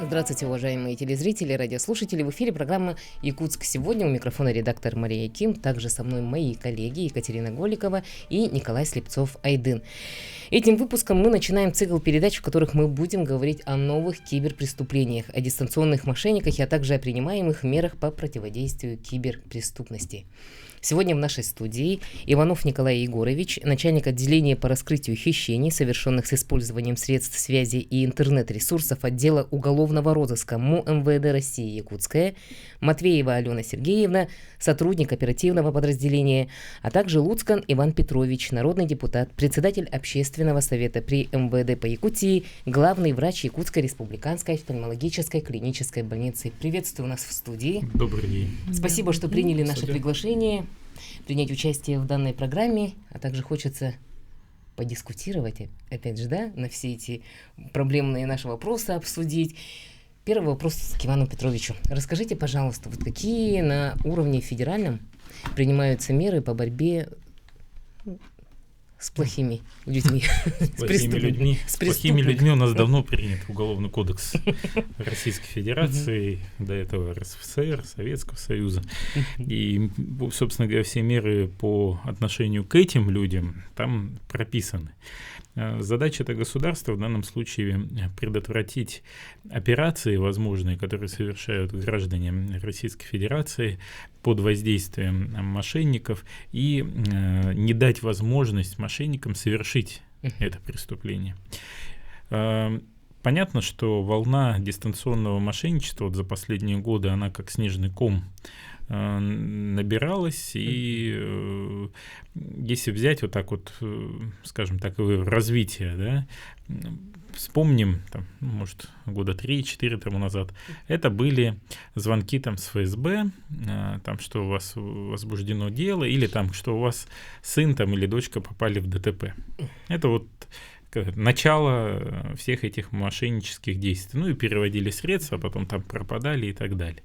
Здравствуйте, уважаемые телезрители, радиослушатели. В эфире программа «Якутск сегодня». У микрофона редактор Мария Ким. Также со мной мои коллеги Екатерина Голикова и Николай Слепцов-Айдын. Этим выпуском мы начинаем цикл передач, в которых мы будем говорить о новых киберпреступлениях, о дистанционных мошенниках, а также о принимаемых мерах по противодействию киберпреступности. Сегодня в нашей студии Иванов Николай Егорович, начальник отделения по раскрытию хищений, совершенных с использованием средств связи и интернет-ресурсов отдела уголовного розыска МУ МВД России Якутская, Матвеева Алена Сергеевна, сотрудник оперативного подразделения, а также Луцкан Иван Петрович, народный депутат, председатель общественного совета при МВД по Якутии, главный врач Якутской республиканской офтальмологической клинической больницы. Приветствую нас в студии. Добрый день. Спасибо, что приняли наше приглашение принять участие в данной программе, а также хочется подискутировать, опять же, да, на все эти проблемные наши вопросы обсудить. Первый вопрос к Ивану Петровичу. Расскажите, пожалуйста, вот какие на уровне федеральном принимаются меры по борьбе с плохими людьми? С плохими людьми у нас давно принят Уголовный кодекс Российской Федерации, до этого РСФСР, Советского Союза. И, собственно говоря, все меры по отношению к этим людям там прописаны. Задача это государства в данном случае предотвратить операции возможные, которые совершают граждане Российской Федерации под воздействием мошенников, и не дать возможность мошенникам совершить это преступление. Понятно, что волна дистанционного мошенничества вот за последние годы, она как снежный ком набиралась, и если взять вот так вот, скажем так, развитие, да, вспомним, там, может, года 3-4 тому назад, это были звонки там с ФСБ, там, что у вас возбуждено дело, или там, что у вас сын там или дочка попали в ДТП. Это вот начало всех этих мошеннических действий. Ну и переводили средства, а потом там пропадали и так далее.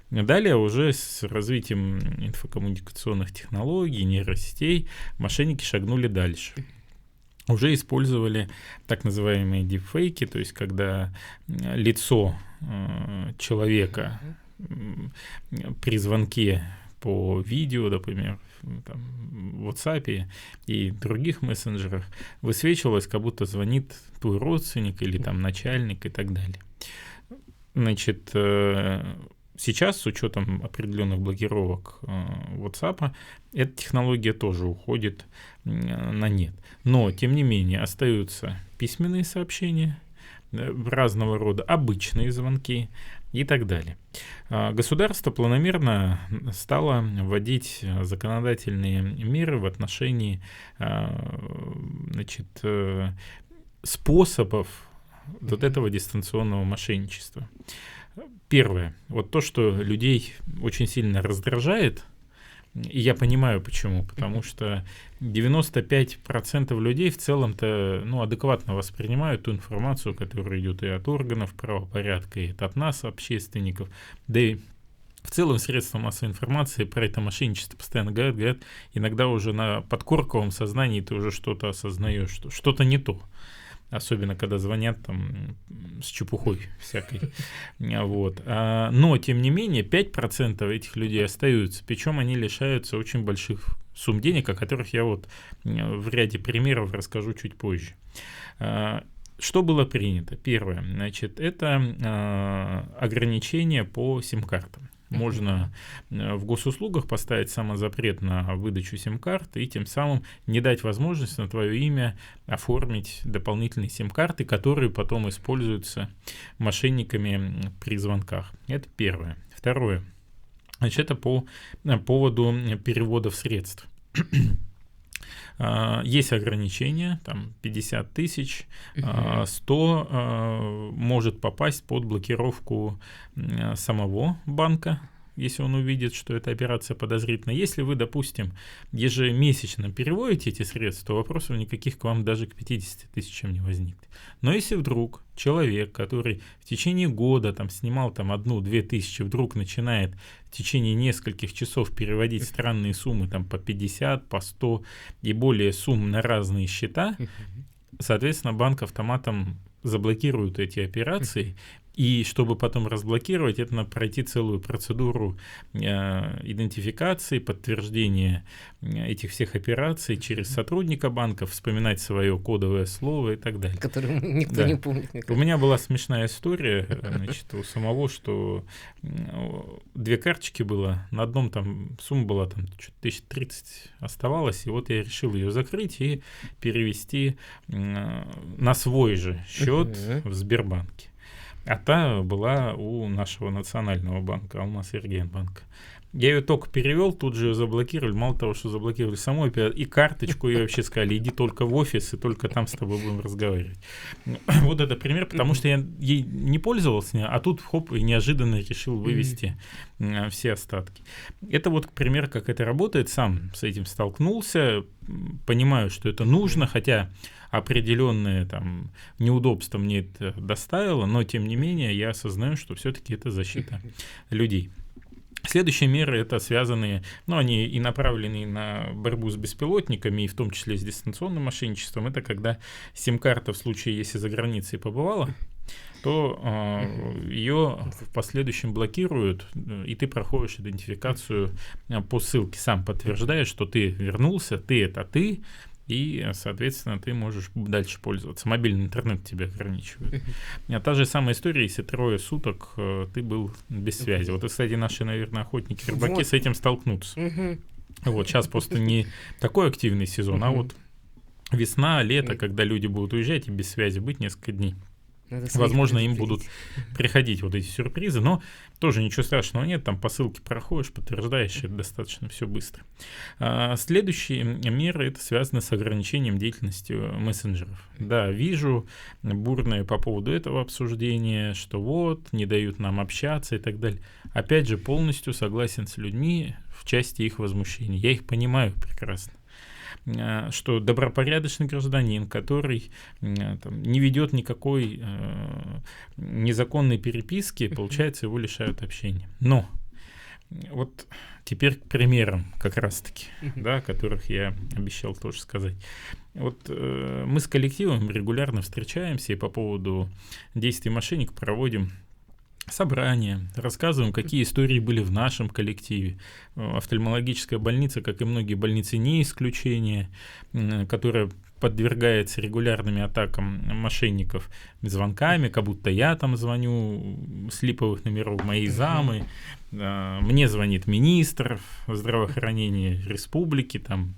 Далее уже с развитием инфокоммуникационных технологий, нейросетей мошенники шагнули дальше. Уже использовали так называемые дипфейки, то есть когда лицо человека при звонке по видео, например, там, в WhatsApp и других мессенджерах высвечивалось, как будто звонит твой родственник или там начальник и так далее. Значит, сейчас с учетом определенных блокировок WhatsApp эта технология тоже уходит на нет. Но, тем не менее, остаются письменные сообщения, разного рода обычные звонки и так далее. Государство планомерно стало вводить законодательные меры в отношении, значит, способов вот этого дистанционного мошенничества. Первое, вот то, что людей очень сильно раздражает, и я понимаю почему, потому что 95% людей в целом-то адекватно воспринимают ту информацию, которая идет и от органов правопорядка, и от нас, общественников, да и в целом средства массовой информации про это мошенничество постоянно говорят, иногда уже на подкорковом сознании ты уже что-то осознаешь, что что-то не то. Особенно, когда звонят там с чепухой всякой. Вот. Но, тем не менее, 5% этих людей остаются, причем они лишаются очень больших сумм денег, о которых я вот в ряде примеров расскажу чуть позже. Что было принято? Первое, значит, это ограничение по сим-картам. Можно в госуслугах поставить самозапрет на выдачу сим-карт и тем самым не дать возможность на твое имя оформить дополнительные сим-карты, которые потом используются мошенниками при звонках. Это первое. Второе. Значит, это по поводу переводов средств. Есть ограничения, там 50 тысяч, 100 может попасть под блокировку самого банка, если он увидит, что эта операция подозрительна. Если вы, допустим, ежемесячно переводите эти средства, то вопросов никаких к вам даже к 50 тысячам не возникнет. Но если вдруг человек, который в течение года там снимал там 1-2 тысячи, вдруг начинает в течение нескольких часов переводить странные суммы там по 50, по 100 и более сумм на разные счета, соответственно, банк автоматом заблокирует эти операции, И чтобы потом разблокировать, это надо пройти целую процедуру идентификации, подтверждения этих всех операций через сотрудника банка, вспоминать свое кодовое слово и так далее. Которое никто не помнит. У меня была смешная история, значит, у самого, что 2 карточки было, на одном там сумма была там 1030 оставалась, и вот я решил ее закрыть и перевести на свой же счет в Сбербанке. А та была у нашего национального банка, Алмаз-Эргенбанка. Я ее только перевел, тут же ее заблокировали. Мало того, что заблокировали саму и карточку, и вообще сказали, иди только в офис, и только там с тобой будем разговаривать. Вот это пример, потому что я ей не пользовался, а тут хоп, и неожиданно решил вывести все остатки. Это вот пример, как это работает. Сам с этим столкнулся, понимаю, что это нужно, хотя определенные там неудобства мне это доставило, но тем не менее я осознаю, что все-таки это защита людей. Следующие меры это связанные, они и направлены на борьбу с беспилотниками, и в том числе с дистанционным мошенничеством. Это когда сим-карта в случае, если за границей побывала, то ее в последующем блокируют, и ты проходишь идентификацию по ссылке, сам подтверждаешь, что ты вернулся, ты это ты, и, соответственно, ты можешь дальше пользоваться. Мобильный интернет тебя ограничивает. А та же самая история, если 3 суток ты был без связи. Вот, кстати, наши, наверное, охотники-рыбаки с этим столкнутся. Вот, сейчас просто не такой активный сезон, а вот весна, лето, когда люди будут уезжать и без связи быть несколько дней. Возможно, им будут приходить вот эти сюрпризы, но тоже ничего страшного нет, там по ссылке проходишь, подтверждаешь, это достаточно все быстро. Следующие меры, это связано с ограничением деятельности мессенджеров. Да, вижу бурное по поводу этого обсуждения, что вот, не дают нам общаться и так далее. Опять же, полностью согласен с людьми в части их возмущений. Я их понимаю прекрасно, что добропорядочный гражданин, который не ведет никакой незаконной переписки, получается, его лишают общения. Но вот теперь к примерам как раз-таки, да, о которых я обещал тоже сказать. Вот мы с коллективом регулярно встречаемся и по поводу действий мошенников проводим собрания, рассказываем, какие истории были в нашем коллективе. Офтальмологическая больница, как и многие больницы, не исключение, которая подвергается регулярными атакам мошенников звонками, как будто я там звоню с липовых номеров, моей замы, мне звонит министр здравоохранения республики, там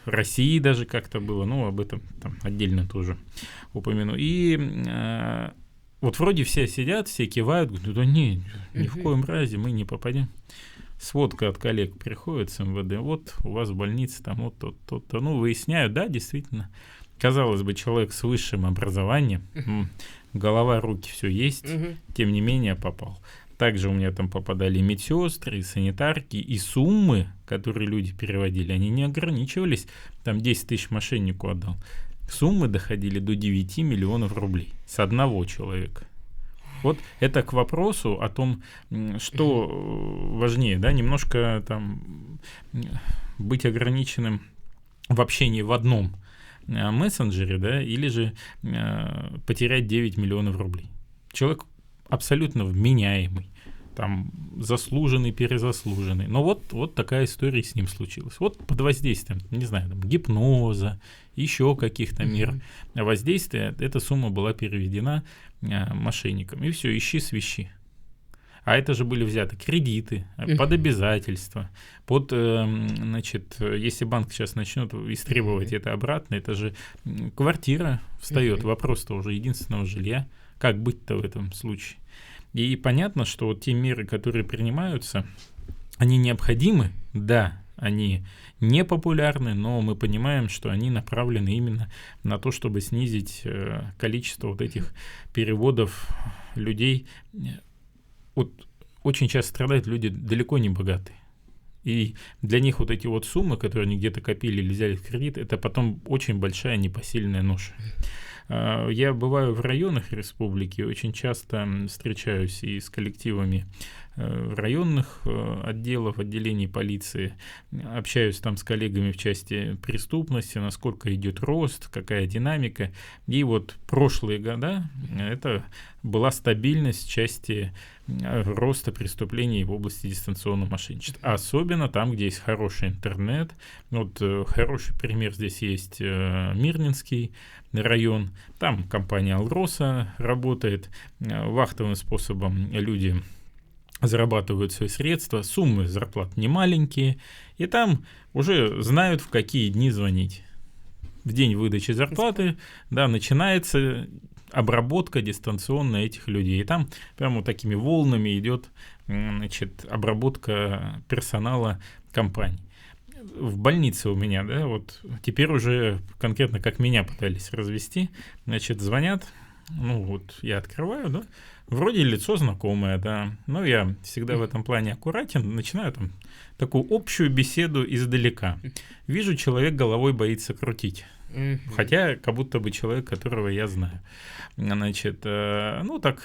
России даже как-то было, об этом там отдельно тоже упомяну. И вот вроде все сидят, все кивают, говорят, да ни в коем разе мы не попадем. Сводка от коллег приходит с МВД, вот у вас в больнице там вот то-то. Выясняют, да, действительно, казалось бы, человек с высшим образованием, голова, руки, все есть, тем не менее попал. Также у меня там попадали и медсестры, и санитарки, и суммы, которые люди переводили, они не ограничивались, там 10 тысяч мошеннику отдал. Суммы доходили до 9 миллионов рублей с одного человека. Вот это к вопросу о том, что важнее, да, немножко там быть ограниченным в общении в одном мессенджере, да, или же потерять 9 миллионов рублей. Человек абсолютно вменяемый, там заслуженный, перезаслуженный. Но вот такая история с ним случилась. Вот под воздействием, не знаю, там, гипноза, еще каких-то мер воздействия, эта сумма была переведена мошенникам. И все, ищи свищи. А это же были взяты кредиты под обязательства, если банк сейчас начнет истребовать это обратно, это же квартира встает, вопрос-то уже единственного жилья. Как быть-то в этом случае? И понятно, что вот те меры, которые принимаются, они необходимы, да, они не популярны, но мы понимаем, что они направлены именно на то, чтобы снизить количество вот этих переводов людей. Вот очень часто страдают люди далеко не богатые. И для них вот эти вот суммы, которые они где-то копили или взяли в кредит, это потом очень большая непосильная ноша. Я бываю в районах республики, очень часто встречаюсь и с коллективами районных отделов, отделений полиции, общаюсь там с коллегами в части преступности, насколько идет рост, какая динамика. И вот прошлые года это была стабильность в части роста преступлений в области дистанционного мошенничества. Особенно там, где есть хороший интернет. Вот хороший пример здесь есть Мирнинский район. Там компания «Алроса» работает. Вахтовым способом люди зарабатывают свои средства. Суммы зарплат не маленькие. И там уже знают, в какие дни звонить. В день выдачи зарплаты, да, начинается обработка дистанционная этих людей. И там прямо вот такими волнами идет, значит, обработка персонала компаний. В больнице у меня, да, вот теперь уже конкретно как меня пытались развести, значит, звонят, ну вот я открываю, да, вроде лицо знакомое, да, но я всегда в этом плане аккуратен, начинаю там такую общую беседу издалека. Вижу, человек головой боится крутить. Хотя как будто бы человек, которого я знаю. Значит, ну так,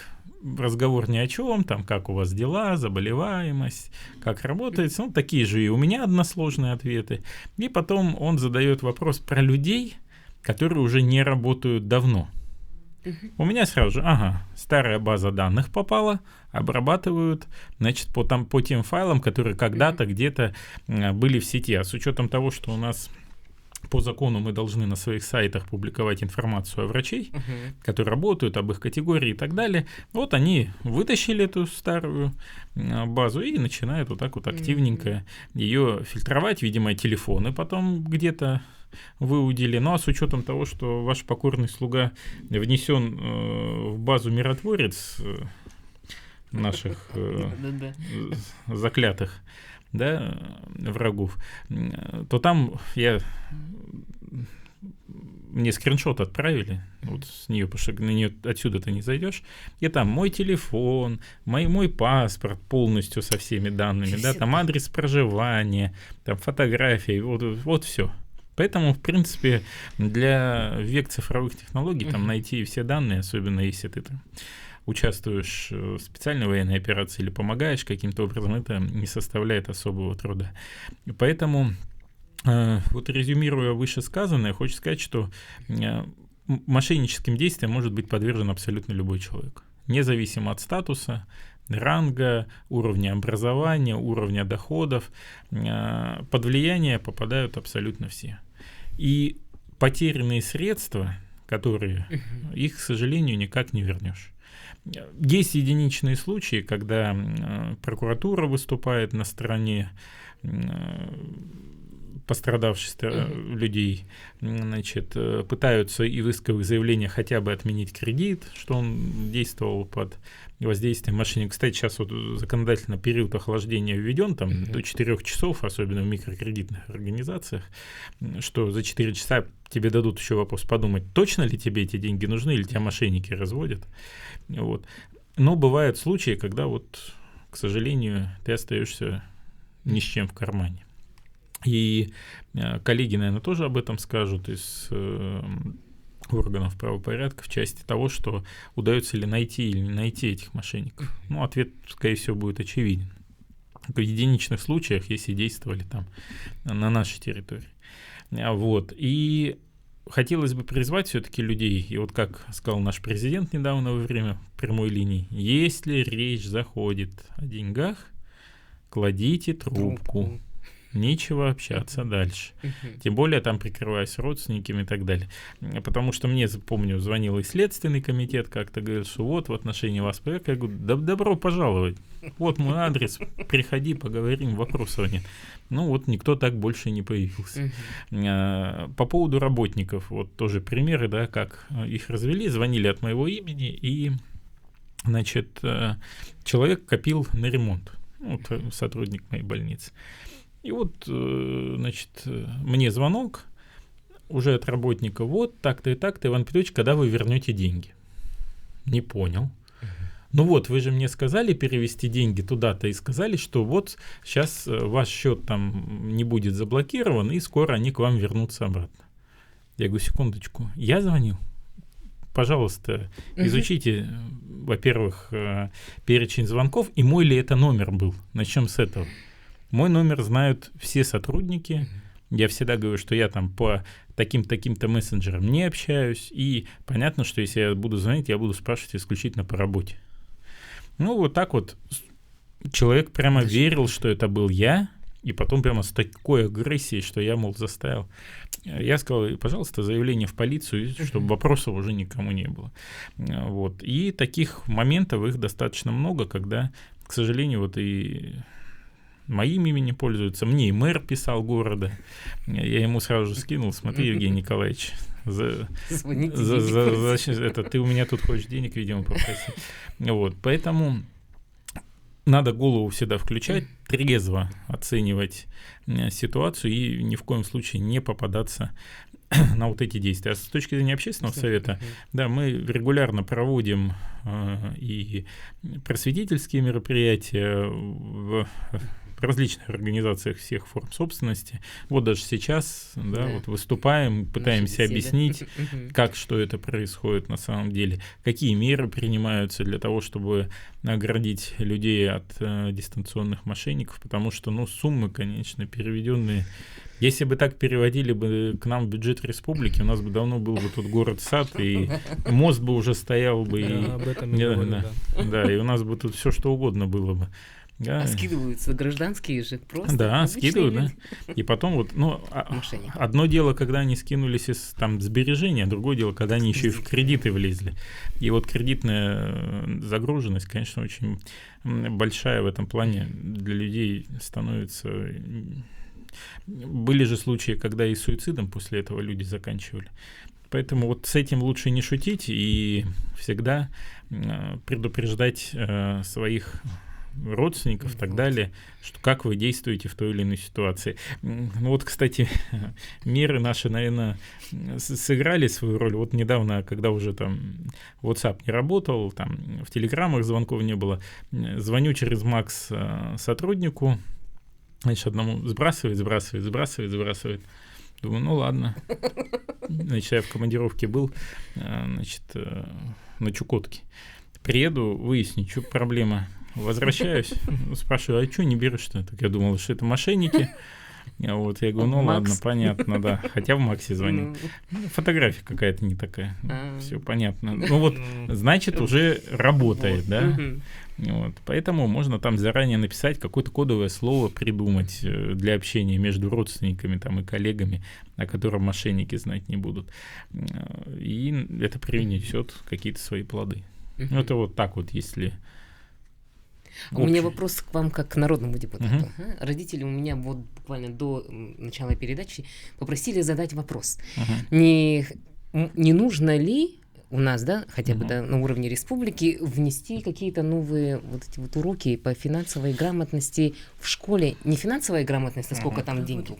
разговор ни о чем, там, как у вас дела, заболеваемость, как работает, ну, такие же и у меня односложные ответы. И потом он задает вопрос про людей, которые уже не работают давно. У меня сразу же, старая база данных попала, обрабатывают, значит, по тем файлам, которые когда-то где-то были в сети. А с учетом того, что у нас по закону мы должны на своих сайтах публиковать информацию о врачей, которые работают, об их категории и так далее. Вот они вытащили эту старую базу и начинают вот так вот активненько ее фильтровать. Видимо, телефоны потом где-то выудили. Ну а с учетом того, что ваш покорный слуга внесен в базу миротворец наших заклятых, да, врагов, то там мне скриншот отправили, вот с нее, потому что на нее отсюда ты не зайдешь, и там мой телефон, мой паспорт полностью со всеми данными, да, там адрес проживания, там фотографии, вот все. Поэтому, в принципе, для век цифровых технологий там найти все данные, особенно если ты там участвуешь в специальной военной операции или помогаешь каким-то образом, это не составляет особого труда. Поэтому, вот резюмируя вышесказанное, хочу сказать, что мошенническим действиям может быть подвержен абсолютно любой человек, независимо от статуса, ранга, уровня образования, уровня доходов. Под влияние попадают абсолютно все. И потерянные средства, которые, их, к сожалению, никак не вернешь. Есть единичные случаи, когда прокуратура выступает на стороне пострадавших людей, значит, пытаются и в исковых заявлениях хотя бы отменить кредит, что он действовал под воздействием мошенников. Кстати, сейчас вот законодательно период охлаждения введен, там до 4 часов, особенно в микрокредитных организациях, что за 4 часа тебе дадут еще вопрос подумать, точно ли тебе эти деньги нужны, или тебя мошенники разводят. Вот. Но бывают случаи, когда вот, к сожалению, ты остаешься ни с чем в кармане. И коллеги, наверное, тоже об этом скажут из органов правопорядка в части того, что удается ли найти или не найти этих мошенников. Ну, ответ, скорее всего, будет очевиден. В единичных случаях, если действовали там на нашей территории. Вот. И хотелось бы призвать все-таки людей, и вот как сказал наш президент недавно во время прямой линии, если речь заходит о деньгах, кладите трубку. Нечего общаться дальше. Тем более там прикрываясь родственниками и так далее. Потому что мне, помню, звонил и Следственный комитет, как-то говорил, что вот в отношении вас проект. Я говорю, добро пожаловать. Вот мой адрес, приходи, поговорим, вопросов нет. Ну вот никто так больше не появился. По поводу работников, вот тоже примеры, да, как их развели, звонили от моего имени, и, значит, человек копил на ремонт. Вот сотрудник моей больницы. И вот, значит, мне звонок уже от работника, вот так-то и так-то, Иван Петрович, когда вы вернете деньги? Не понял. Ну вот, вы же мне сказали перевести деньги туда-то и сказали, что вот сейчас ваш счет там не будет заблокирован, и скоро они к вам вернутся обратно. Я говорю, секундочку, я звонил? Пожалуйста, изучите во-первых, перечень звонков, и мой ли это номер был. Начнем с этого. Мой номер знают все сотрудники. Я всегда говорю, что я там по таким-то мессенджерам не общаюсь. И понятно, что если я буду звонить, я буду спрашивать исключительно по работе. Ну, вот так вот человек прямо верил, что это был я. И потом прямо с такой агрессией, что я, мол, заставил. Я сказал, пожалуйста, заявление в полицию, чтобы вопросов уже никому не было. Вот. И таких моментов их достаточно много, когда, к сожалению, вот и моим именем пользуются. Мне и мэр писал города. Я ему сразу же скинул, смотри, Евгений Николаевич, ты у меня тут хочешь денег, видимо, попросить. Вот. Поэтому надо голову всегда включать, трезво оценивать ситуацию и ни в коем случае не попадаться на вот эти действия. А с точки зрения общественного совета, да, мы регулярно проводим и просветительские мероприятия в различных организациях всех форм собственности. Вот даже сейчас, да, вот выступаем, пытаемся объяснить, как, что это происходит на самом деле, какие меры принимаются для того, чтобы оградить людей от дистанционных мошенников, потому что, ну, суммы, конечно, переведенные. Если бы так переводили бы к нам в бюджет республики, у нас бы давно был бы тут город-сад, и мост бы уже стоял бы. Об этом и говорю, да, и у нас бы тут все что угодно было бы. Да. А скидываются гражданские же просто. Да, скидывают, да. И потом вот, ну, одно дело, когда они скинулись из там сбережения, другое дело, когда они еще и в кредиты влезли. И вот кредитная загруженность, конечно, очень большая в этом плане для людей становится. Были же случаи, когда и суицидом после этого люди заканчивали. Поэтому вот с этим лучше не шутить и всегда предупреждать своих родственников и так далее, что как вы действуете в той или иной ситуации. Ну вот, кстати, меры наши, наверное, сыграли свою роль. Вот недавно, когда уже там WhatsApp не работал, там в телеграммах звонков не было, звоню через Макс сотруднику, значит, одному сбрасывает. Думаю, ну ладно. Значит, я в командировке был, значит, на Чукотке. Приеду, выясню, что проблема. Возвращаюсь, спрашиваю, а что не берешь-то? Так я думал, что это мошенники. Вот, я говорю, ну ладно, понятно, да. Хотя в Максе звонил. Фотография какая-то не такая. Все понятно. Ну вот, значит, уже работает, да? Вот, поэтому можно там заранее написать какое-то кодовое слово, придумать для общения между родственниками там, и коллегами, о котором мошенники знать не будут. И это принесет какие-то свои плоды. Это вот так вот, если... У меня вопрос к вам как к народному депутату. Родители у меня вот буквально до начала передачи попросили задать вопрос. Не нужно ли у нас, да, хотя бы на уровне республики, внести какие-то новые вот эти вот уроки по финансовой грамотности в школе? Не финансовая грамотность, а сколько там денег,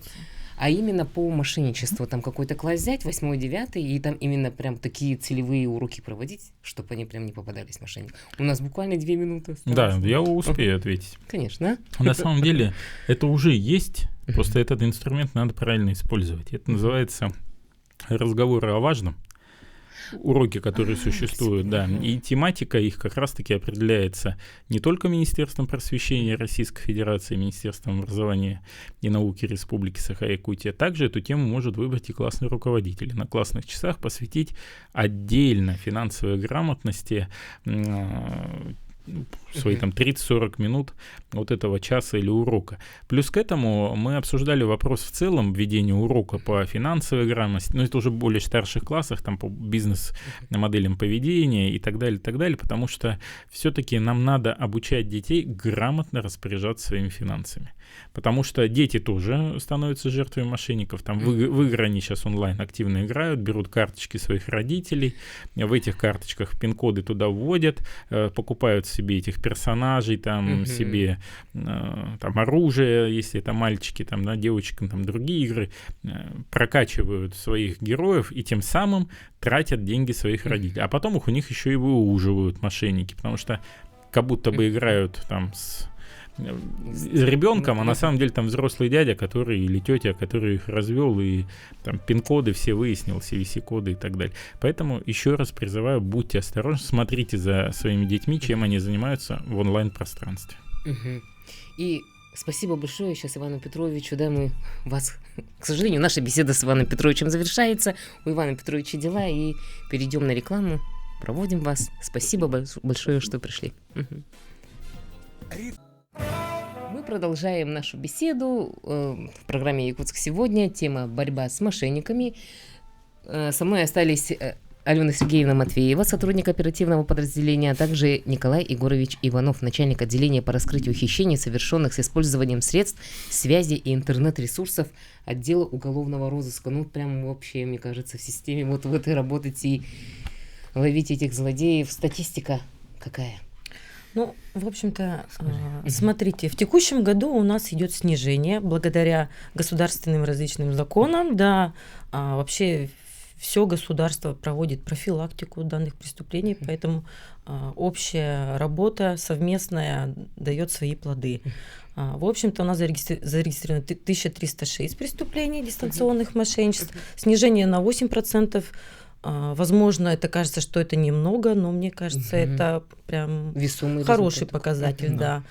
а именно по мошенничеству. Там какой-то класс взять, 8-9, и там именно прям такие целевые уроки проводить, чтобы они прям не попадались мошенникам. У нас буквально 2 минуты осталось. Да, я успею ответить. Конечно. На самом деле это уже есть, просто этот инструмент надо правильно использовать. Это называется разговоры о важном. Уроки, которые существуют, да, и тематика их как раз-таки определяется не только Министерством просвещения Российской Федерации, Министерством образования и науки Республики Саха-Якутия, также эту тему может выбрать и классный руководитель. На классных часах посвятить отдельно финансовой грамотности свои там 30-40 минут вот этого часа или урока. Плюс к этому мы обсуждали вопрос в целом введения урока по финансовой грамотности, но это уже в более старших классах, там по бизнес-моделям поведения и так далее, потому что все-таки нам надо обучать детей грамотно распоряжаться своими финансами. Потому что дети тоже становятся жертвами мошенников. Там в игры они сейчас онлайн активно играют, берут карточки своих родителей, в этих карточках пин-коды туда вводят, покупают себе этих персонажей, там себе там оружие, если это мальчики, там, да, девочкам там другие игры, прокачивают своих героев и тем самым тратят деньги своих родителей. А потом их у них еще и выуживают мошенники, потому что как будто бы играют там с ребенком, а на самом деле там взрослый дядя, который или тетя, который их развел, и там пин-коды все выяснил, CVC-коды и так далее. Поэтому еще раз призываю, будьте осторожны, смотрите за своими детьми, чем они занимаются в онлайн-пространстве. И спасибо большое сейчас Ивану Петровичу, да, мы вас, к сожалению, наша беседа с Иваном Петровичем завершается, у Ивана Петровича дела, и перейдем на рекламу, проводим вас. Спасибо большое, что пришли. Мы продолжаем нашу беседу в программе «Якутск сегодня». Тема «Борьба с мошенниками». Со мной остались Алена Сергеевна Матвеева, сотрудник оперативного подразделения, а также Николай Егорович Иванов, начальник отделения по раскрытию хищений, совершенных с использованием средств связи и интернет-ресурсов отдела уголовного розыска. Ну, прям вообще, мне кажется, в системе вот в этой работать и ловить этих злодеев. Статистика какая? Ну, в общем-то, смотрите, в текущем году у нас идет снижение благодаря государственным различным законам, да, вообще все государство проводит профилактику данных преступлений, поэтому общая работа совместная дает свои плоды. В общем-то, у нас зарегистрировано 1306 преступлений дистанционных мошенничеств, снижение на 8%. Возможно, это кажется, что это немного, но мне кажется, это прям весомый хороший результат. Показатель, да.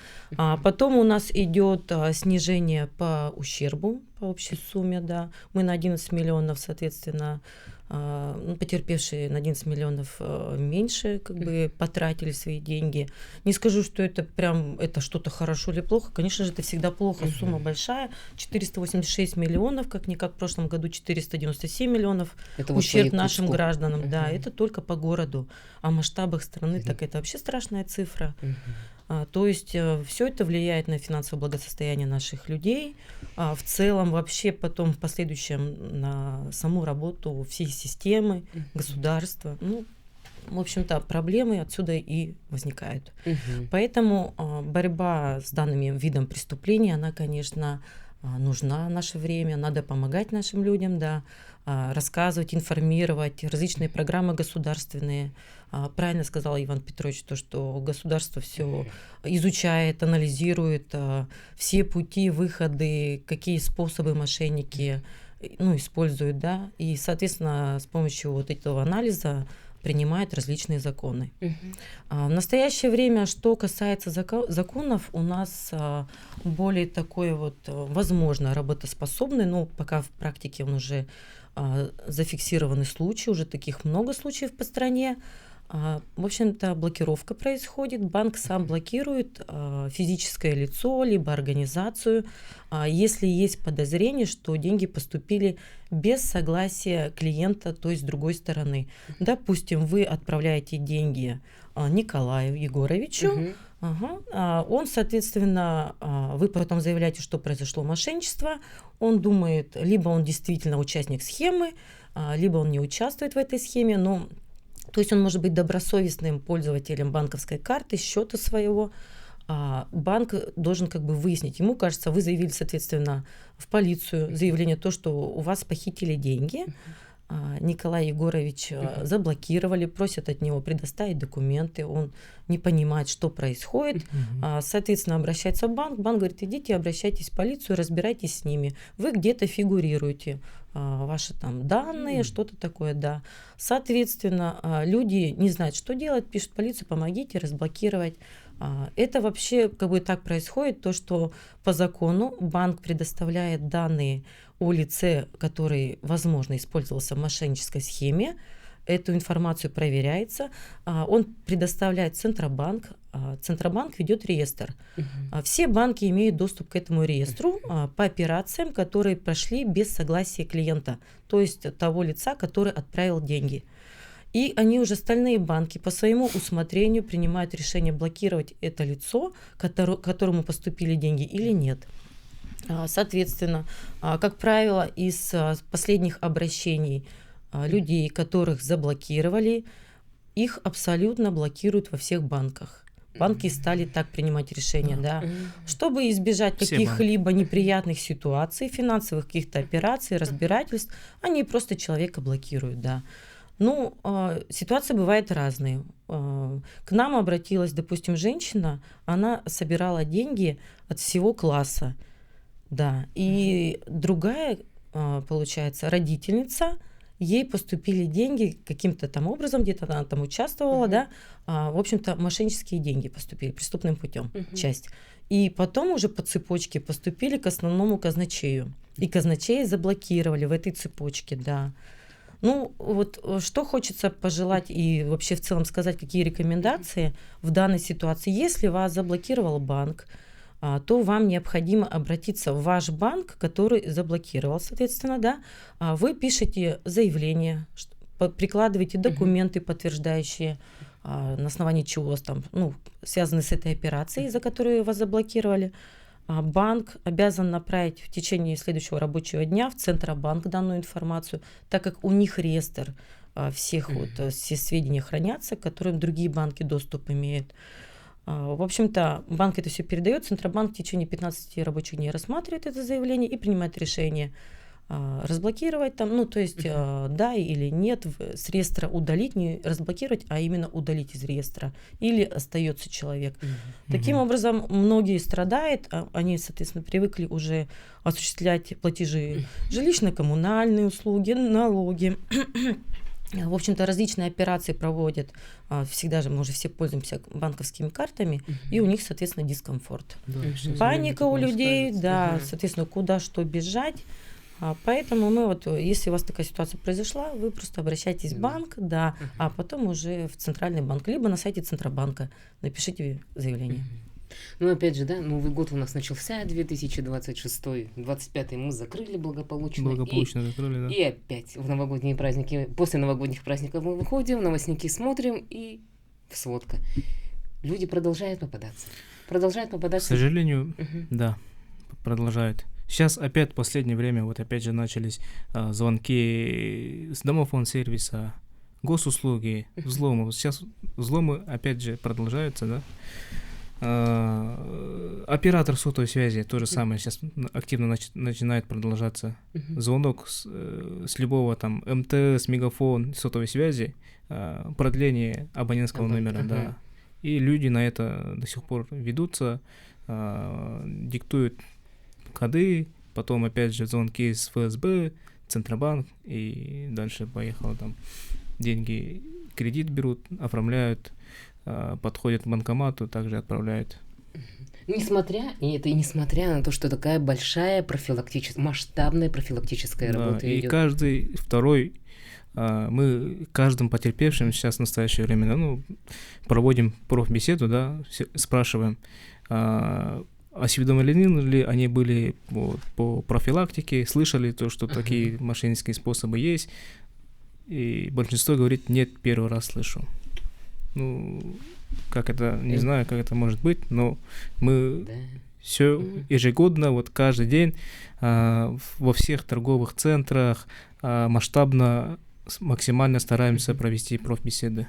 Потом у нас идет снижение по ущербу, по общей сумме, да. Мы на 11 миллионов, соответственно, потерпевшие на 11 миллионов меньше как бы потратили свои деньги. Не скажу, что это прям это что-то хорошо или плохо. Конечно же, это всегда плохо. Сумма большая. 486 миллионов, как-никак в прошлом году 497 миллионов. Это ущерб нашим гражданам. Да, это только по городу. О масштабах страны, так это вообще страшная цифра. То есть все это влияет на финансовое благосостояние наших людей, в целом вообще потом в последующем на саму работу всей системы, государства. Ну, в общем-то, проблемы отсюда и возникают. Поэтому борьба с данным видом преступления, она, конечно, нужна в наше время, надо помогать нашим людям, да, рассказывать, информировать, различные программы государственные. Правильно сказал Иван Петрович, то, что государство все изучает, анализирует все пути, выходы, какие способы мошенники используют, да, и, соответственно, с помощью вот этого анализа принимает различные законы. В настоящее время, что касается законов, у нас более такой вот, возможно, работоспособный, но пока в практике он уже зафиксированы случаи, уже таких много случаев по стране. В общем-то, блокировка происходит, банк сам блокирует физическое лицо, либо организацию, если есть подозрение, что деньги поступили без согласия клиента, то есть с другой стороны. Допустим, вы отправляете деньги Николаю Егоровичу, он, соответственно, вы потом заявляете, что произошло мошенничество, он думает, либо он действительно участник схемы, либо он не участвует в этой схеме, но то есть он может быть добросовестным пользователем банковской карты, счета своего. Банк должен как бы выяснить. Ему кажется, вы заявили, соответственно, в полицию заявление то, что у вас похитили деньги. Николай Егорович заблокировали, просят от него предоставить документы, он не понимает, что происходит, соответственно, обращается в банк, банк говорит, идите, обращайтесь в полицию, разбирайтесь с ними, вы где-то фигурируете, ваши там данные, что-то такое, да. Соответственно, люди не знают, что делать, пишут в полицию, помогите разблокировать. Это вообще как бы так происходит, то, что по закону банк предоставляет данные о лице, который, возможно, использовался в мошеннической схеме. Эту информацию проверяется. Он предоставляет Центробанк. Центробанк ведет реестр. Все банки имеют доступ к этому реестру по операциям, которые прошли без согласия клиента, то есть того лица, который отправил деньги. И они уже, остальные банки, по своему усмотрению принимают решение блокировать это лицо, которому поступили деньги, или нет. Соответственно, как правило, из последних обращений людей, которых заблокировали, их абсолютно блокируют во всех банках. Банки стали так принимать решения, да, чтобы избежать каких-либо неприятных ситуаций, финансовых каких-то операций, разбирательств, они просто человека блокируют, да. Ну, ситуации бывают разные. К нам обратилась, допустим, женщина, она собирала деньги от всего класса, да, и другая, получается, родительница, ей поступили деньги каким-то там образом, где-то она там участвовала, да, в общем-то, мошеннические деньги поступили преступным путем, часть. И потом уже по цепочке поступили к основному казначею. И казначея заблокировали в этой цепочке, да. Ну, вот что хочется пожелать и вообще в целом сказать, какие рекомендации в данной ситуации. Если вас заблокировал банк, то вам необходимо обратиться в ваш банк, который заблокировал, соответственно, да. Вы пишете заявление, прикладываете документы, подтверждающие, на основании чего там, ну, связаны с этой операцией, за которую вас заблокировали. Банк обязан направить в течение следующего рабочего дня в Центробанк данную информацию, так как у них реестр всех, все сведения хранятся, к которым другие банки доступ имеют. В общем-то, банк это все передает, Центробанк в течение 15 рабочих дней рассматривает это заявление и принимает решение разблокировать там, ну, то есть да или нет, с реестра удалить, не разблокировать, а именно удалить из реестра, или остается человек. Таким образом, многие страдают, они, соответственно, привыкли уже осуществлять платежи жилищно-коммунальные услуги, налоги. В общем-то, различные операции проводят. Всегда же мы уже все пользуемся банковскими картами, и у них, соответственно, дискомфорт. Да, Паника у людей, да, соответственно, куда что бежать. Поэтому мы вот, если у вас такая ситуация произошла, вы просто обращайтесь в банк, да, а потом уже в Центральный банк, либо на сайте Центробанка напишите заявление. Ну, опять же, да, Новый год у нас начался, 2026, 25 мы закрыли благополучно. Благополучно закрыли, да. И опять в новогодние праздники, после новогодних праздников мы выходим, новостники смотрим, и сводка. Люди продолжают попадаться. К сожалению, да, продолжают. Сейчас опять в последнее время, вот опять же начались звонки с домофон-сервиса, госуслуги, взломы. Сейчас взломы опять же продолжаются, да. Оператор сотовой связи, то же самое, сейчас активно начинает продолжаться. Звонок с любого там МТС, Мегафон, сотовой связи, продление абонентского номера, да. И люди на это до сих пор ведутся, диктуют коды, потом опять же звонки с ФСБ, Центробанк, и дальше поехало там. Деньги, кредит берут, оформляют, подходят к банкомату, также отправляют. Несмотря на то, что такая большая масштабная профилактическая работа и идет. каждый второй, мы каждым потерпевшим сейчас в настоящее время, проводим профбеседу, да, спрашиваем, осведомлены ли они были по профилактике, слышали то, что такие мошеннические способы есть, и большинство говорит, нет, первый раз слышу. Как это, не знаю, как это может быть, но мы все ежегодно, вот каждый день во всех торговых центрах масштабно, максимально стараемся провести профбеседы.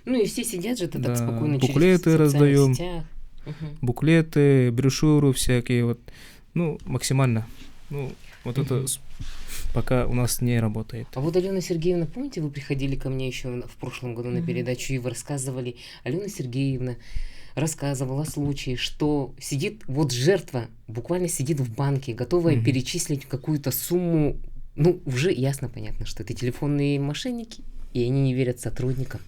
Ну и все сидят же так спокойно буклеты через раздаем, сетях. буклеты, брошюры всякие, максимально. Это пока у нас не работает. А вот Алена Сергеевна, помните, вы приходили ко мне еще в прошлом году на передачу, и вы рассказывали, Алена Сергеевна рассказывала о случае, что сидит, жертва буквально сидит в банке, готовая перечислить какую-то сумму, уже ясно, понятно, что это телефонные мошенники, и они не верят сотрудникам.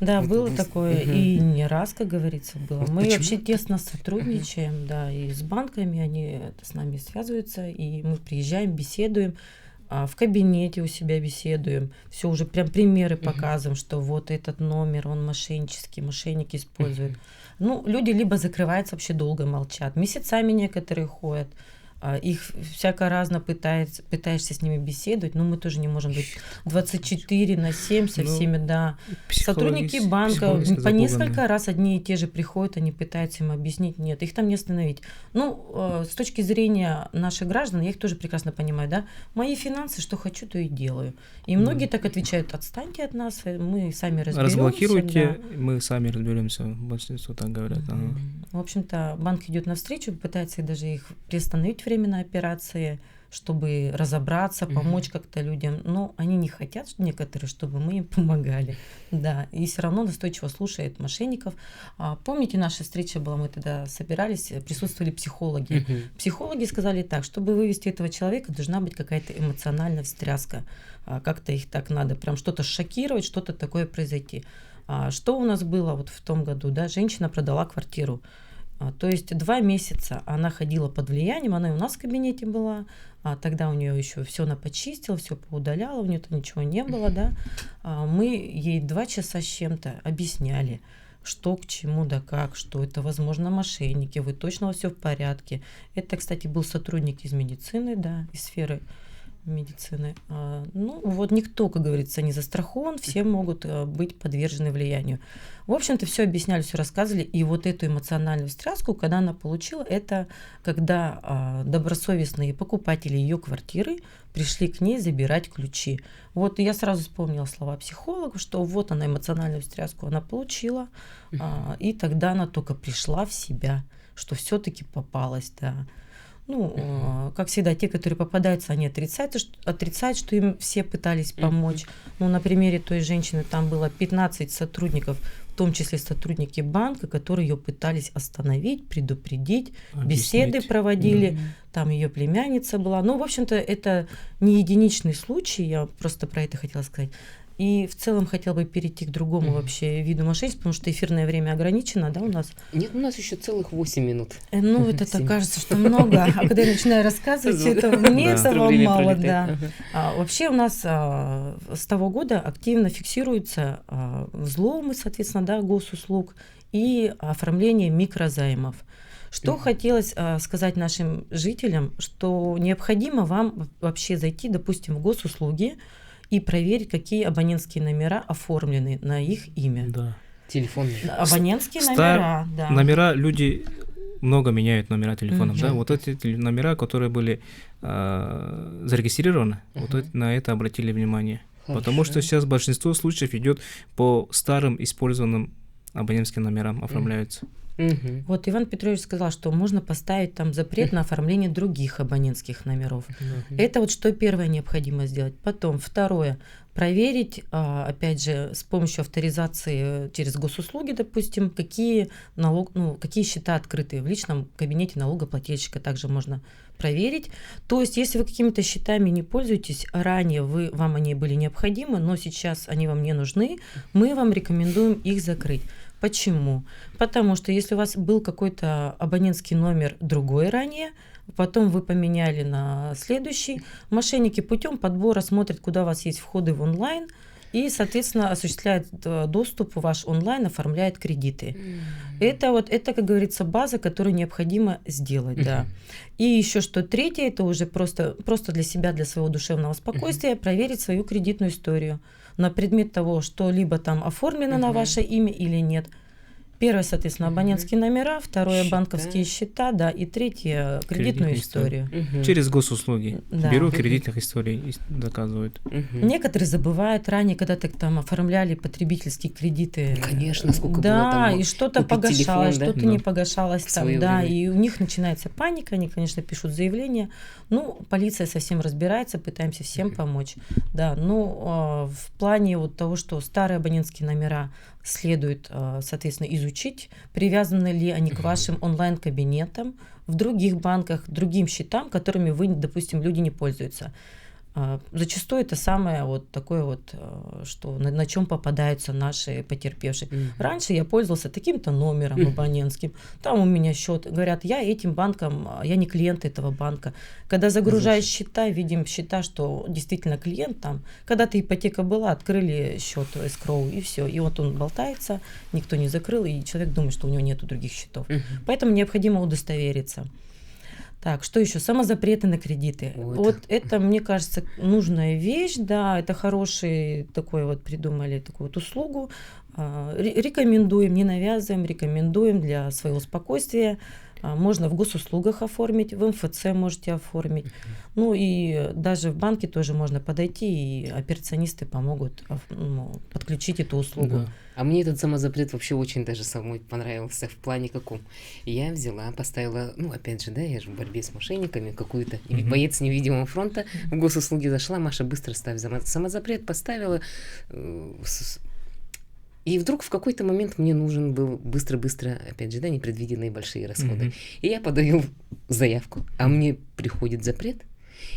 Да, было такое, и не раз, как говорится, было. Мы вообще тесно сотрудничаем, да, и с банками, они с нами связываются, и мы приезжаем, беседуем, в кабинете у себя беседуем, все уже прям примеры показываем, что вот этот номер, он мошеннический, мошенники используют. Люди либо закрываются, вообще долго молчат, месяцами некоторые ходят, их всяко разно пытаешься с ними беседовать, но мы тоже не можем быть 24/7 со всеми, да. Сотрудники банка по несколько раз одни и те же приходят, они пытаются им объяснить, нет, их там не остановить. С точки зрения наших граждан, я их тоже прекрасно понимаю, да, мои финансы, что хочу, то и делаю. И многие так отвечают, отстаньте от нас, мы сами разберемся. Разблокируйте, мы сами разберемся, большинство так говорят. В общем-то, банк идет навстречу, пытается даже их приостановить временно операции, чтобы разобраться, помочь как-то людям. Но они не хотят, некоторые, чтобы мы им помогали. Да, и все равно настойчиво слушают мошенников. Помните, наша встреча была, мы тогда собирались, присутствовали психологи. Психологи сказали так, чтобы вывести этого человека, должна быть какая-то эмоциональная встряска. Как-то их так надо, прям что-то шокировать, что-то такое произойти. Что у нас было вот в том году? Да, женщина продала квартиру. То есть 2 месяца она ходила под влиянием, она и у нас в кабинете была, тогда у нее еще все она почистила, все поудаляла, у нее там ничего не было, да. Мы ей 2 часа с чем-то объясняли, что к чему, да как, что это, возможно, мошенники, вы точно все в порядке. Это, кстати, был сотрудник из медицины, да, из сферы медицины. Ну, вот никто, как говорится, не застрахован, все могут быть подвержены влиянию. В общем-то, все объясняли, все рассказывали, и вот эту эмоциональную встряску, когда она получила, это когда добросовестные покупатели ее квартиры пришли к ней забирать ключи. Вот я сразу вспомнила слова психолога, что вот она эмоциональную встряску она получила, и тогда она только пришла в себя, что все-таки попалась, да. Ну, как всегда, те, которые попадаются, они отрицают, что им все пытались помочь. Ну, на примере той женщины там было 15 сотрудников, в том числе сотрудники банка, которые ее пытались остановить, предупредить, беседы проводили. Там ее племянница была. Ну, в общем-то, это не единичный случай, я просто про это хотела сказать. И в целом хотела бы перейти к другому вообще виду мошенничества, потому что эфирное время ограничено, да, у нас? Нет, у нас еще целых 8 минут. Ну, это так кажется, что много. А когда я начинаю рассказывать, мне этого мало, да. Вообще у нас с того года активно фиксируются взломы, соответственно, да, госуслуг и оформление микрозаймов. Что хотелось сказать нашим жителям, что необходимо вам вообще зайти, допустим, в госуслуги, и проверить, какие абонентские номера оформлены на их имя. Да. Телефонные. Абонентские номера, да. Номера, люди много меняют номера телефонов, да. Вот эти номера, которые были зарегистрированы, вот на это обратили внимание. Хорошо. Потому что сейчас большинство случаев идет по старым использованным абонентским номерам оформляются. Вот Иван Петрович сказал, что можно поставить там запрет на оформление других абонентских номеров. Это вот что первое необходимо сделать. Потом второе, проверить, опять же, с помощью авторизации через госуслуги, допустим, какие счета открыты в личном кабинете налогоплательщика, также можно проверить. То есть, если вы какими-то счетами не пользуетесь, ранее вам они были необходимы, но сейчас они вам не нужны, мы вам рекомендуем их закрыть. Почему? Потому что если у вас был какой-то абонентский номер другой ранее, потом вы поменяли на следующий, мошенники путем подбора смотрят, куда у вас есть входы в онлайн, и, соответственно, осуществляет доступ в ваш онлайн, оформляет кредиты. Это, как говорится, база, которую необходимо сделать. Да. И еще что третье, это уже просто для себя, для своего душевного спокойствия, проверить свою кредитную историю на предмет того, что либо там оформлено на ваше имя или нет. Первое, соответственно, абонентские номера, второе банковские счета, да, и третье кредитную историю. Через госуслуги. Да. Бюро кредитных историй доказывают. Некоторые забывают ранее, когда-то там оформляли потребительские кредиты. Конечно, сколько да, было там. И что-то погашалось, телефон, что-то не погашалось там, да, время. И у них начинается паника, они, конечно, пишут заявления. Ну, полиция совсем разбирается, пытаемся всем помочь. Да, ну, в плане вот того, что старые абонентские номера следует, соответственно, изучить, привязаны ли они к вашим онлайн-кабинетам, в других банках, другим счетам, которыми вы, допустим, люди не пользуются. Зачастую это самое вот такое вот, что на чем попадаются наши потерпевшие. Раньше я пользовался таким-то номером абонентским, там у меня счет. Говорят, я этим банком, я не клиент этого банка. Когда загружаешь счета, видим счета, что действительно клиент там. Когда-то ипотека была, открыли счет эскроу, и все. И вот он болтается, никто не закрыл, и человек думает, что у него нету других счетов. Поэтому необходимо удостовериться. Так, что еще? Самозапреты на кредиты. Вот это, мне кажется, нужная вещь, да, это хороший такой вот придумали такую вот услугу. Рекомендуем, не навязываем, рекомендуем для своего спокойствия. Можно в госуслугах оформить, в МФЦ можете оформить. Ну и даже в банке тоже можно подойти, и операционисты помогут подключить эту услугу. Да. А мне этот самозапрет вообще очень даже самой понравился. В плане каком? Я взяла, поставила, ну опять же, да, я же в борьбе с мошенниками, какую-то боец невидимого фронта, в госуслуги зашла, Маша, быстро ставь самозапрет, поставила. И вдруг в какой-то момент мне нужен был быстро-быстро, опять же, да, непредвиденные большие расходы. И я подаю заявку, а мне приходит запрет,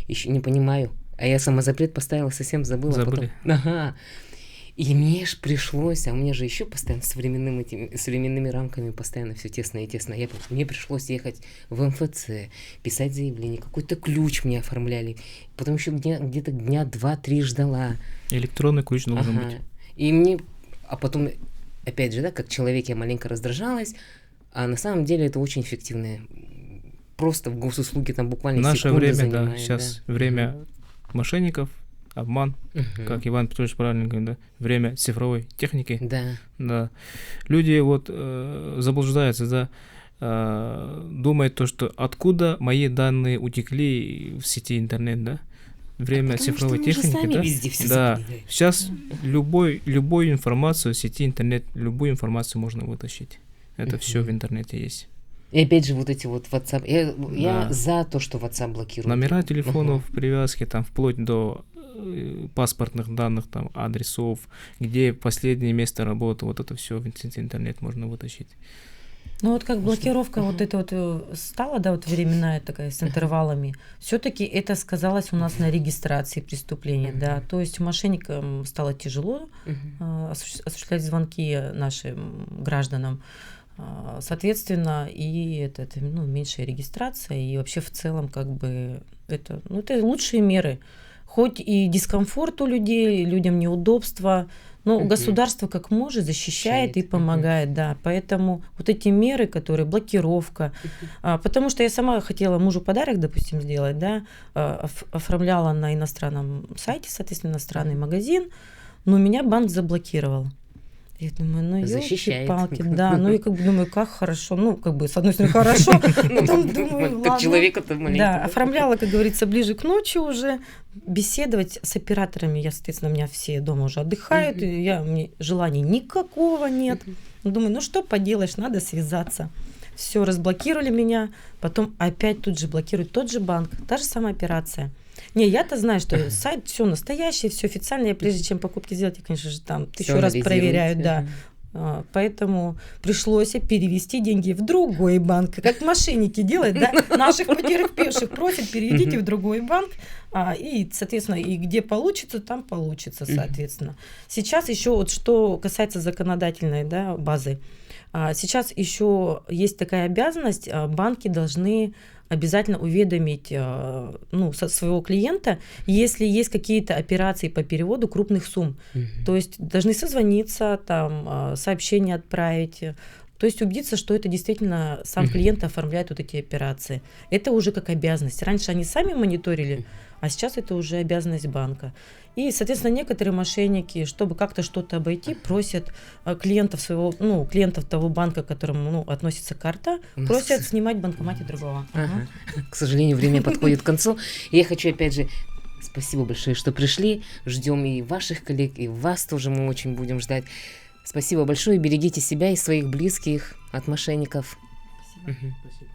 еще не понимаю, а я самозапрет поставила, совсем забыла. Забыли. Потом, ага. И мне ж пришлось, а у меня же еще постоянно с временными рамками постоянно все тесно и тесно. Мне пришлось ехать в МФЦ, писать заявление, какой-то ключ мне оформляли. Потом еще где-то дня 2-3 ждала. Электронный ключ должен быть. И мне... А потом, опять же, да, как человек я маленько раздражалась, а на самом деле это очень эффективное. Просто в госуслуге там буквально наше секунды время, занимает. да, сейчас время мошенников, обман, как Иван Петрович правильно говорит, да, время цифровой техники. Да. Люди вот заблуждаются, да, думают то, что откуда мои данные утекли в сети интернет, да. Время цифровой техники, да. Сейчас любую информацию в сети интернет, любую информацию можно вытащить. Это все в интернете есть. И опять же вот эти вот WhatsApp. Я за то, что WhatsApp блокирует. Номера телефонов, привязки, там вплоть до паспортных данных, там адресов, где последнее место работы, вот это все в интернет можно вытащить. Ну вот как блокировка вот это вот стала, да, вот временная такая с интервалами, все-таки это сказалось у нас на регистрации преступления, да, то есть мошенникам стало тяжело осуществлять звонки нашим гражданам, соответственно, и это меньшая регистрация, и вообще в целом как бы это лучшие меры, хоть и дискомфорт у людей, людям неудобства, но государство как может защищает и помогает, да. Поэтому вот эти меры, которые блокировка, потому что я сама хотела мужу подарок, допустим, сделать, да, оформляла на иностранном сайте, соответственно, иностранный магазин, но меня банк заблокировал. Я думаю, ёлки-палки, да, и как бы думаю, как хорошо, как бы с одной стороны хорошо, потом думаю, ладно. Как человека-то маленько. Да, оформляла, как говорится, ближе к ночи уже, беседовать с операторами, соответственно, у меня все дома уже отдыхают, мне желания никакого нет. Думаю, что поделаешь, надо связаться. Все, разблокировали меня, потом опять тут же блокируют тот же банк, та же самая операция. Я-то знаю, что сайт все настоящее, все официально. Я прежде чем покупки сделать, я, конечно же, там еще раз проверяю, да. Поэтому пришлось перевести деньги в другой банк, как мошенники делают, да, наших потерпевших просят, переведите в другой банк, и, соответственно, и где получится, там получится, соответственно. Сейчас еще вот что касается законодательной, да, базы, сейчас еще есть такая обязанность, банки должны обязательно уведомить своего клиента, если есть какие-то операции по переводу крупных сумм. То есть должны созвониться, там, сообщение отправить, то есть убедиться, что это действительно сам клиент оформляет вот эти операции. Это уже как обязанность. Раньше они сами мониторили, а сейчас это уже обязанность банка. И, соответственно, некоторые мошенники, чтобы как-то что-то обойти, просят клиентов того банка, к которому относится карта, просят снимать в банкомате другого. К сожалению, время подходит к концу. И я хочу, опять же, спасибо большое, что пришли. Ждем и ваших коллег, и вас тоже мы очень будем ждать. Спасибо большое. Берегите себя и своих близких от мошенников. Спасибо.